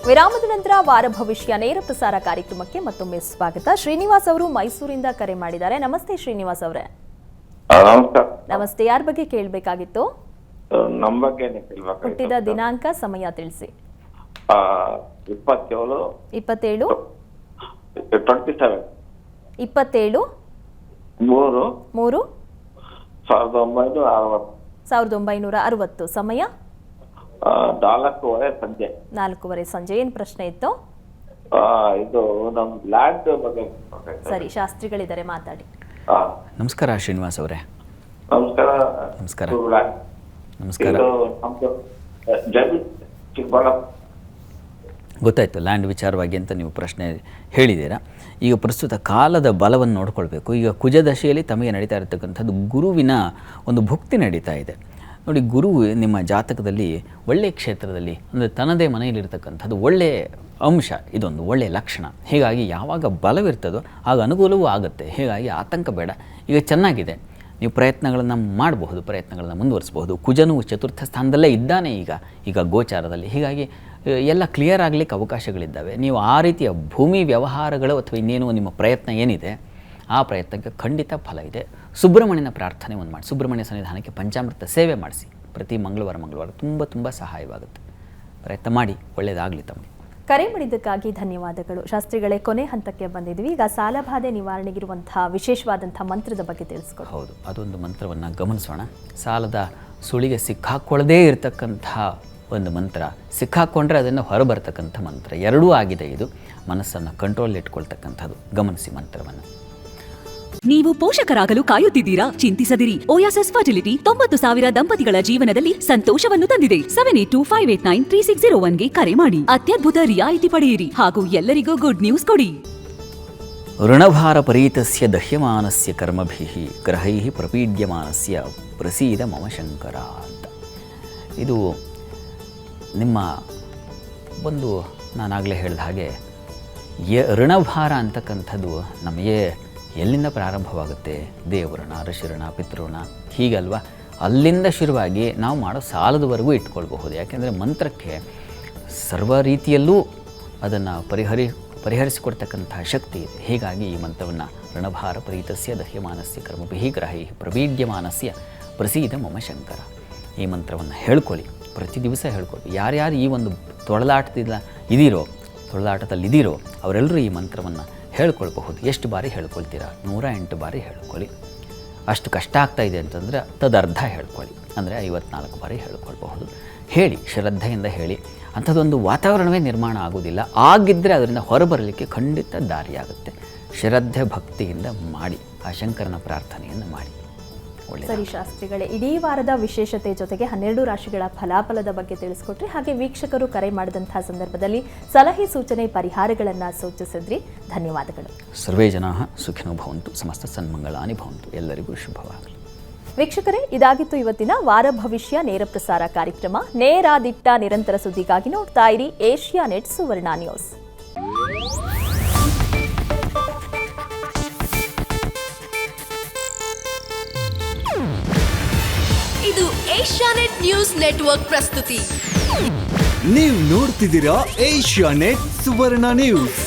ವಿರಾಮದ ನಂತರ ವಾರ ಭವಿಷ್ಯ ನೇರ ಪ್ರಸಾರ ಕಾರ್ಯಕ್ರಮಕ್ಕೆ ಮತ್ತೊಮ್ಮೆ ಸ್ವಾಗತ. ಶ್ರೀನಿವಾಸ್ ಅವರು ಮೈಸೂರಿಂದ ಕರೆ ಮಾಡಿದ್ದಾರೆ. ನಮಸ್ತೆ ಶ್ರೀನಿವಾಸ್ ಅವರೇ. ನಮಸ್ಕಾರ. ನಮಸ್ತೆ. ಯಾರ ಬಗ್ಗೆ ಕೇಳಬೇಕಾಗಿತ್ತು? ನಮ್ಮ ಬಗ್ಗೆ ಹುಟ್ಟಿದ ದಿನಾಂಕ, ಸಮಯ ತಿಳಿಸಿ. 27 27 27 27 3 1960. ಸಮಯ 4:30 ಸಂಜೆ. 4:30 ಸಂಜೆ. ಏನ್ ಪ್ರಶ್ನೆ ಇತ್ತು? ಇದು ನಮ್ ಲ್ಯಾಂಡ್ ಬಗ್ಗೆ. ಸರಿ, ಶಾಸ್ತ್ರಿಗಳಿದ್ದಾರೆ, ಮಾತಾಡಿ. ನಮಸ್ಕಾರ ಶ್ರೀನಿವಾಸ್ ಅವರೇ. ನಮಸ್ಕಾರ. ನಮಸ್ಕಾರ. ನಮಸ್ಕಾರ. ಗೊತ್ತಾಯ್ತು ಲ್ಯಾಂಡ್ ವಿಚಾರವಾಗಿ ಅಂತ ನೀವು ಪ್ರಶ್ನೆ ಹೇಳಿದ್ದೀರಾ. ಈಗ ಪ್ರಸ್ತುತ ಕಾಲದ ಬಲವನ್ನು ನೋಡ್ಕೊಳ್ಬೇಕು. ಈಗ ಕುಜದಶೆಯಲ್ಲಿ ತಮಗೆ ನಡೀತಾ ಇರತಕ್ಕಂಥದ್ದು ಗುರುವಿನ ಒಂದು ಭುಕ್ತಿ ನಡೀತಾ ಇದೆ ನೋಡಿ. ಗುರು ನಿಮ್ಮ ಜಾತಕದಲ್ಲಿ ಒಳ್ಳೆಯ ಕ್ಷೇತ್ರದಲ್ಲಿ ಅಂದರೆ ತನ್ನದೇ ಮನೆಯಲ್ಲಿರ್ತಕ್ಕಂಥದ್ದು ಒಳ್ಳೆಯ ಅಂಶ, ಇದೊಂದು ಒಳ್ಳೆಯ ಲಕ್ಷಣ. ಹೀಗಾಗಿ ಯಾವಾಗ ಬಲವಿರ್ತದೋ ಆಗ ಅನುಕೂಲವೂ ಆಗುತ್ತೆ. ಹೀಗಾಗಿ ಆತಂಕ ಬೇಡ. ಈಗ ಚೆನ್ನಾಗಿದೆ, ನೀವು ಪ್ರಯತ್ನಗಳನ್ನು ಮಾಡಬಹುದು, ಪ್ರಯತ್ನಗಳನ್ನು ಮುಂದುವರಿಸಬಹುದು. ಕುಜನು ಚತುರ್ಥ ಸ್ಥಾನದಲ್ಲೇ ಇದ್ದಾನೆ ಈಗ ಗೋಚಾರದಲ್ಲಿ. ಹೀಗಾಗಿ ಎಲ್ಲ ಕ್ಲಿಯರ್ ಆಗಲಿಕ್ಕೆ ಅವಕಾಶಗಳಿದ್ದಾವೆ. ನೀವು ಆ ರೀತಿಯ ಭೂಮಿ ವ್ಯವಹಾರಗಳು ಅಥವಾ ಇನ್ನೇನು ನಿಮ್ಮ ಪ್ರಯತ್ನ ಏನಿದೆ ಆ ಪ್ರಯತ್ನಕ್ಕೆ ಖಂಡಿತ ಫಲ ಇದೆ. ಸುಬ್ರಹ್ಮಣ್ಯನ ಪ್ರಾರ್ಥನೆ ಒಂದು ಮಾಡಿ, ಸುಬ್ರಹ್ಮಣ್ಯ ಸನ್ನಿಧಾನಕ್ಕೆ ಪಂಚಾಮೃತ ಸೇವೆ ಮಾಡಿಸಿ. ಪ್ರತಿ ಮಂಗಳವಾರ ತುಂಬ ಸಹಾಯವಾಗುತ್ತೆ. ಪ್ರಯತ್ನ ಮಾಡಿ, ಒಳ್ಳೆಯದಾಗಲಿ ತಮಗೆ. ಕರೆ ಮಾಡಿದ್ದಕ್ಕಾಗಿ ಧನ್ಯವಾದಗಳು. ಶಾಸ್ತ್ರಿಗಳೇ, ಕೊನೆ ಹಂತಕ್ಕೆ ಬಂದಿದ್ವಿ. ಈಗ ಸಾಲಬಾಧೆ ನಿವಾರಣೆಗಿರುವಂತಹ ವಿಶೇಷವಾದಂತಹ ಮಂತ್ರದ ಬಗ್ಗೆ ತಿಳಿಸ್ಕೊಡಿ. ಹೌದು, ಅದೊಂದು ಮಂತ್ರವನ್ನು ಗಮನಿಸೋಣ. ಸಾಲದ ಸುಳಿಗೆ ಸಿಕ್ಕಾಕೊಳ್ಳದೇ ಇರತಕ್ಕಂಥ ಒಂದು ಮಂತ್ರ, ಸಿಕ್ಕಾಕೊಂಡ್ರೆ ಅದನ್ನು ಹೊರಬರ್ತಕ್ಕಂಥ ಮಂತ್ರ, ಎರಡೂ ಆಗಿದೆ. ಇದು ಮನಸ್ಸನ್ನು ಕಂಟ್ರೋಲ್ ಇಟ್ಕೊಳ್ತಕ್ಕಂಥದ್ದು. ಗಮನಿಸಿ ಮಂತ್ರವನ್ನು. ನೀವು ಪೋಷಕರಾಗಲು ಕಾಯುತ್ತಿದ್ದೀರಾ? ಚಿಂತಿಸದಿರಿ. ಓಯಾಸಿಸ್ ಫರ್ಟಿಲಿಟಿ 90,000 ದಂಪತಿಗಳ ಜೀವನದಲ್ಲಿ ಸಂತೋಷವನ್ನು ತಂದಿದೆ. 7825893601ಗೆ ಕರೆ ಮಾಡಿ. ಅತ್ಯದ್ಭುತ ರಿಯಾಯಿತಿ ಪಡೆಯಿರಿ ಹಾಗೂ ಎಲ್ಲರಿಗೂ ಗುಡ್ ನ್ಯೂಸ್ ಕೊಡಿ. ಋಣಭಾರ ಪರೀತಸ್ಯ ದಹ್ಯಮಾನಸ್ಯ ಕರ್ಮಭಿಃ ಗ್ರಹೈಃ ಪ್ರಪೀಡ್ಯಮಾನಸ್ಯ ಪ್ರಸೀದ ಮಮ ಶಂಕರ ಅಂತ. ಇದು ನಿಮ್ಮ ಒಂದು, ನಾನಾಗಲೇ ಹೇಳಿದ ಹಾಗೆ, ಋಣಭಾರ ಅಂತಕ್ಕಂಥದ್ದು ನಮಗೆ ಎಲ್ಲಿಂದ ಪ್ರಾರಂಭವಾಗುತ್ತೆ? ದೇವಋಣ, ಋಷಿಋಣ, ಪಿತೃಋಣ, ಹೀಗಲ್ವಾ? ಅಲ್ಲಿಂದ ಶುರುವಾಗಿ ನಾವು ಮಾಡೋ ಸಾಲದವರೆಗೂ ಇಟ್ಕೊಳ್ಬಹುದು. ಯಾಕೆಂದರೆ ಮಂತ್ರಕ್ಕೆ ಸರ್ವ ರೀತಿಯಲ್ಲೂ ಅದನ್ನು ಪರಿಹರಿಸಿಕೊಡ್ತಕ್ಕಂತಹ ಶಕ್ತಿ ಇದೆ. ಹೀಗಾಗಿ ಈ ಮಂತ್ರವನ್ನು ಋಣಭಾರ ಪ್ರೀತಸ್ಯ ದಹ್ಯಮಾನಸ್ಯ ಕರ್ಮಭಿಃ ಗ್ರಹೈಃ ಪ್ರಪೀಡ್ಯಮಾನಸ್ಯ ಪ್ರಸೀದ ಮಮ ಶಂಕರ. ಈ ಮಂತ್ರವನ್ನು ಹೇಳ್ಕೊಳ್ಳಿ, ಪ್ರತಿ ದಿವಸ ಹೇಳ್ಕೊಳ್ಳಿ. ಯಾರ್ಯಾರು ಈ ಒಂದು ತೊಳಲಾಟದಲ್ಲಿದ್ದೀರೋ ಅವರೆಲ್ಲರೂ ಈ ಮಂತ್ರವನ್ನು ಹೇಳ್ಕೊಳ್ಬಹುದು. ಎಷ್ಟು ಬಾರಿ ಹೇಳ್ಕೊಳ್ತೀರಾ? 108 ಬಾರಿ ಹೇಳ್ಕೊಳ್ಳಿ. ಅಷ್ಟು ಕಷ್ಟ ಆಗ್ತಾಯಿದೆ ಅಂತಂದರೆ ತದರ್ಧ ಹೇಳ್ಕೊಳ್ಳಿ, ಅಂದರೆ 54 ಬಾರಿ ಹೇಳ್ಕೊಳ್ಬಹುದು. ಹೇಳಿ, ಶ್ರದ್ಧೆಯಿಂದ ಹೇಳಿ. ಅಂಥದ್ದೊಂದು ವಾತಾವರಣವೇ ನಿರ್ಮಾಣ ಆಗೋದಿಲ್ಲ. ಆಗಿದ್ದರೆ ಅದರಿಂದ ಹೊರಬರಲಿಕ್ಕೆ ಖಂಡಿತ ದಾರಿಯಾಗುತ್ತೆ. ಶ್ರದ್ಧೆ ಭಕ್ತಿಯಿಂದ ಮಾಡಿ, ಆ ಶಂಕರನ ಪ್ರಾರ್ಥನೆಯನ್ನು ಮಾಡಿ. ಸರಿ ಶಾಸ್ತ್ರಿಗಳೇ, ಇಡೀ ವಾರದ ವಿಶೇಷತೆ ಜೊತೆಗೆ 12 ರಾಶಿಗಳ ಫಲಾಫಲದ ಬಗ್ಗೆ ತಿಳಿಸ್ಕೊಟ್ರಿ. ಹಾಗೆ ವೀಕ್ಷಕರು ಕರೆ ಮಾಡಿದಂತಹ ಸಂದರ್ಭದಲ್ಲಿ ಸಲಹೆ, ಸೂಚನೆ, ಪರಿಹಾರಗಳನ್ನು ಸೂಚಿಸಿದ್ರಿ. ಧನ್ಯವಾದಗಳು. ಸರ್ವೇ ಜನಾಃ ಸುಖಿನೋ ಭವಂತು, ಸಮಸ್ತ ಸನ್ಮಂಗಳಾನಿ ಭವಂತು. ಎಲ್ಲರಿಗೂ ಶುಭವಾಗಲಿ. ವೀಕ್ಷಕರೇ, ಇದಾಗಿತ್ತು ಇವತ್ತಿನ ವಾರ ಭವಿಷ್ಯ ನೇರ ಪ್ರಸಾರ ಕಾರ್ಯಕ್ರಮ. ನೇರ, ದಿಟ್ಟ, ನಿರಂತರ ಸುದ್ದಿಗಾಗಿ ನೋಡ್ತಾ ಇರಿ ಏಷ್ಯಾನೆಟ್ ಸುವರ್ಣ ನ್ಯೂಸ್. ಇದು ಏಷ್ಯಾನೆಟ್ ನ್ಯೂಸ್ ನೆಟ್ವರ್ಕ್ ಪ್ರಸ್ತುತಿ. ನೀವು ನೋಡ್ತಿದ್ದೀರಾ ಏಷ್ಯಾನೆಟ್ ಸುವರ್ಣ ನ್ಯೂಸ್.